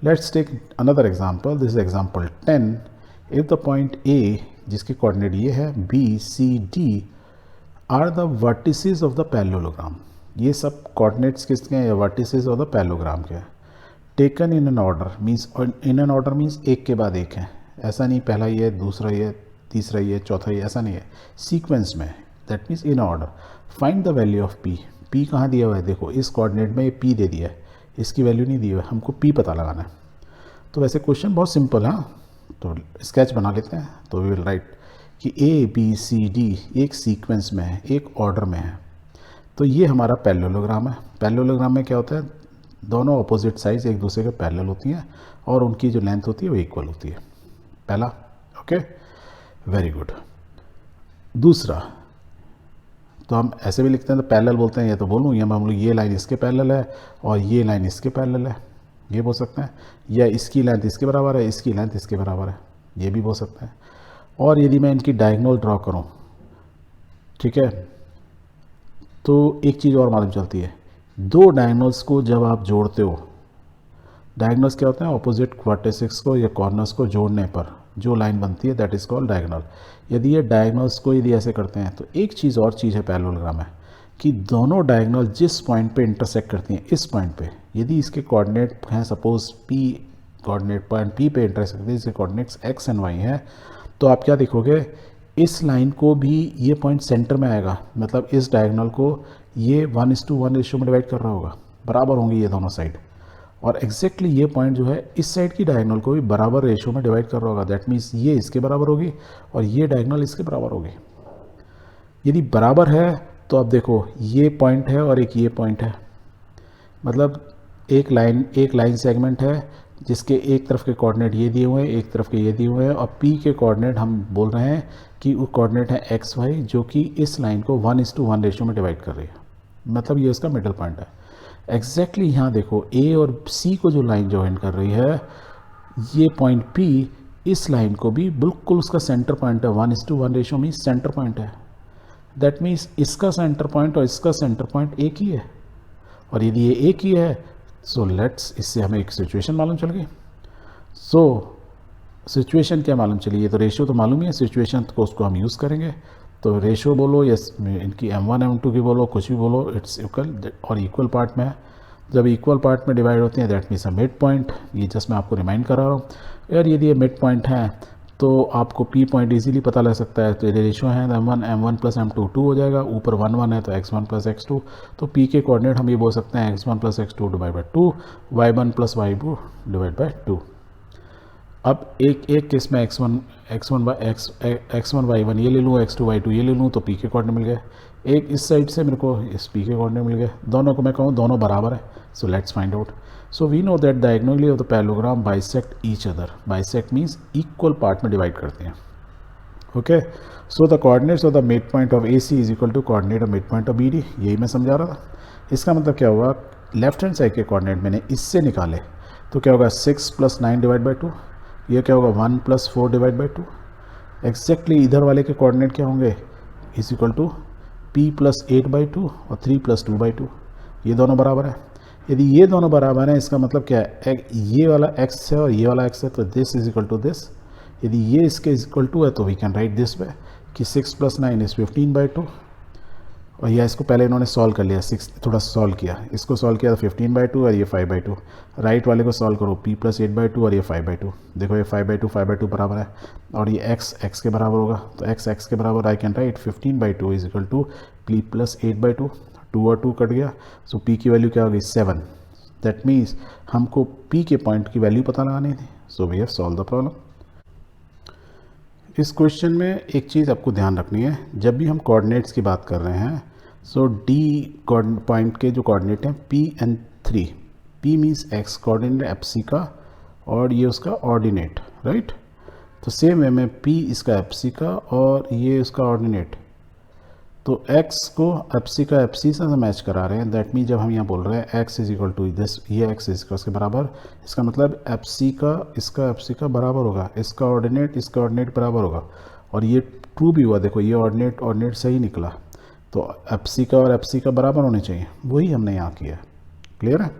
Let's take another example, this is example 10. If the point A जिसके coordinate ये है B C D are the vertices of the parallelogram, ये सब coordinates किसके हैं, vertices of the parallelogram के हैं. Taken in an order means, in an order means एक के बाद एक है, ऐसा नहीं पहला ये दूसरा ये तीसरा ये चौथा ये, ऐसा नहीं है, सीक्वेंस में, that means in order. Find the value of P. P कहाँ दिया हुआ है, देखो इस कोऑर्डिनेट में ये पी दे दिया है, इसकी वैल्यू नहीं दी हुई है, हमको पी पता लगाना है. तो वैसे क्वेश्चन बहुत सिंपल है, तो स्केच बना लेते हैं. तो वी विल राइट कि ए बी सी डी एक सीक्वेंस में है, एक ऑर्डर में है. तो ये हमारा पैरेललोग्राम है. पैरेललोग्राम में क्या होता है, दोनों अपोजिट साइड्स एक दूसरे के पैरेलल होती हैं और उनकी जो लेंथ होती है वो इक्वल होती है. पहला, ओके, वेरी गुड. दूसरा, तो हम ऐसे भी लिखते हैं, तो पैरेलल बोलते हैं, ये तो बोलूँ या हम लोग ये लाइन इसके पैरेलल है और ये लाइन इसके पैरेलल है, ये बोल सकते हैं. या इसकी लेंथ इसके बराबर है, इसकी लेंथ इसके बराबर है, ये भी बोल सकते हैं. और यदि मैं इनकी डायगोनल ड्रॉ करूँ, ठीक है, तो एक चीज़ और मालूम चलती है, दो डायगोनल्स को जब आप जोड़ते हो, डायगोनल्स क्या होता है, ऑपोजिट वर्टिसेस को या कॉर्नर्स को जोड़ने पर जो लाइन बनती है दैट इज़ कॉल्ड डायगोनल. यदि ये डायगोनल्स को यदि ऐसे करते हैं, तो एक चीज़ और चीज़ है पैरेललोग्राम में कि दोनों डायगोनल जिस पॉइंट पे इंटरसेक्ट करती हैं, इस पॉइंट पे यदि इसके कोऑर्डिनेट हैं, suppose P coordinate point P पे इंटरसेक्ट करती है, इसके कोऑर्डिनेट्स एक्स एंड वाई हैं, तो आप क्या देखोगे, इस लाइन को भी ये पॉइंट सेंटर में आएगा, मतलब इस डायगोनल को ये 1:1 रेशियो में डिवाइड कर रहा होगा, बराबर होंगी ये दोनों साइड. और एग्जैक्टली ये पॉइंट जो है इस साइड की डायगोनल को भी बराबर रेशियो में डिवाइड कर रहा होगा. दैट मीन्स ये इसके बराबर होगी और ये डायगोनल इसके बराबर होगी. यदि बराबर है तो अब देखो ये पॉइंट है और एक ये पॉइंट है, मतलब एक लाइन सेगमेंट है जिसके एक तरफ के कोऑर्डिनेट ये दिए हुए हैं, एक तरफ के ये दिए हुए हैं, और पी के कोऑर्डिनेट हम बोल रहे हैं कि वो कोऑर्डिनेट है एक्स वाई, जो कि इस लाइन को 1:1 रेशियो में डिवाइड कर रही है, मतलब ये उसका मिडल पॉइंट है. एग्जैक्टली यहाँ देखो ए और सी को जो लाइन ज्वाइन कर रही है, ये पॉइंट पी इस लाइन को भी बिल्कुल उसका सेंटर पॉइंट है, 1:1 रेशियो में सेंटर पॉइंट है. दैट मीन्स इसका सेंटर पॉइंट और इसका सेंटर पॉइंट एक ही है. और यदि ये एक ही है, सो लेट्स, इससे हमें एक सिचुएशन मालूम चल गई. सो सिचुएशन क्या मालूम चली, ये तो रेशियो तो मालूम ही है, सिचुएशन को उसको हम यूज़ करेंगे. तो रेशियो बोलो या इनकी m1 m2 की बोलो, कुछ भी बोलो, इट्स इक्वल और इक्वल पार्ट में है. जब इक्वल पार्ट में डिवाइड होती हैं that means a mid point. ये जस्ट मैं आपको रिमाइंड करा रहा हूँ यार, यदि ये मिड पॉइंट है तो आपको पी पॉइंट इजीली पता लग सकता है. तो ये रेशियो है m1 प्लस m2 2 हो जाएगा, ऊपर 1 है तो x1 प्लस x2. तो पी के कोऑर्डिनेट हम ये बोल सकते हैं x1 plus x2 divide by 2, y1 plus y2 divide by 2. अब एक केस में x1 y1 ये ले लूँ, x2 y2 ये ले लूँ, तो पी के कोऑर्डिनेट मिल गए. एक इस साइड से मेरे को इस पी के कोऑर्डिनेट मिल गए, दोनों को मैं कहूँ दोनों बराबर है. So let's find out. So we know that diagonally of the parallelogram bisect each other. Bisect means equal part में डिवाइड करते हैं. Okay, so the coordinates of the mid point of A C is equal to coordinate of mid point of B D. यही मैं समझा रहा था. इसका मतलब क्या हुआ, लेफ्ट हैंड साइड के कोऑर्डिनेट मैंने इससे निकाले, तो क्या होगा 6 + 9 डिवाइड बाई 2. ये क्या होगा 1 + 4 डिवाइड बाई 2. एग्जैक्टली इधर वाले के कोऑर्डिनेट क्या होंगे, इज इक्वल टू p + 8/2 और 3 + 2/2. ये दोनों बराबर है. यदि ये दोनों बराबर हैं, इसका मतलब क्या है, ये वाला x है और ये वाला x है, तो this is equal to this. यदि ये इसके इक्वल टू है तो we can write this way कि 6 + 9 इज 15/2. और यह इसको पहले इन्होंने सॉल्व कर लिया, 6 थोड़ा सॉल्व किया, इसको सॉल्व किया तो 15/2 और ये 5/2. राइट वाले को सॉल्व करो, p + 8/2 और ये 5/2. देखो ये 5/2 बराबर है और ये x के बराबर होगा, तो x के बराबर I can write 15/2 is equal to p + 8/2. 2 और 2 कट गया, सो p की वैल्यू क्या होगी 7. दैट मीन्स हमको p के पॉइंट की वैल्यू पता लगानी थी. So we have solve the problem. इस क्वेश्चन में एक चीज़ आपको ध्यान रखनी है, जब भी हम कोऑर्डिनेट्स की बात कर रहे हैं, सो डी पॉइंट के जो कोऑर्डिनेट हैं p and 3, p means x coordinate F C का और ये उसका ऑर्डिनेट, राइट. तो सेम वे में p इसका एफ सी का और ये उसका ऑर्डिनेट, तो x को एफ सी का एफ सी से मैच करा रहे हैं. दैट मीन जब हम यहाँ बोल रहे हैं x is equal to this, ये x इज इसके बराबर, इसका मतलब एफ सी का इसका एफ सी का बराबर होगा, इसका ऑर्डिनेट बराबर होगा. और ये ट्रू भी हुआ, देखो ये ऑर्डिनेट सही निकला, तो एफ सी का और एफ सी का बराबर होने चाहिए, वही हमने यहाँ किया. क्लियर है.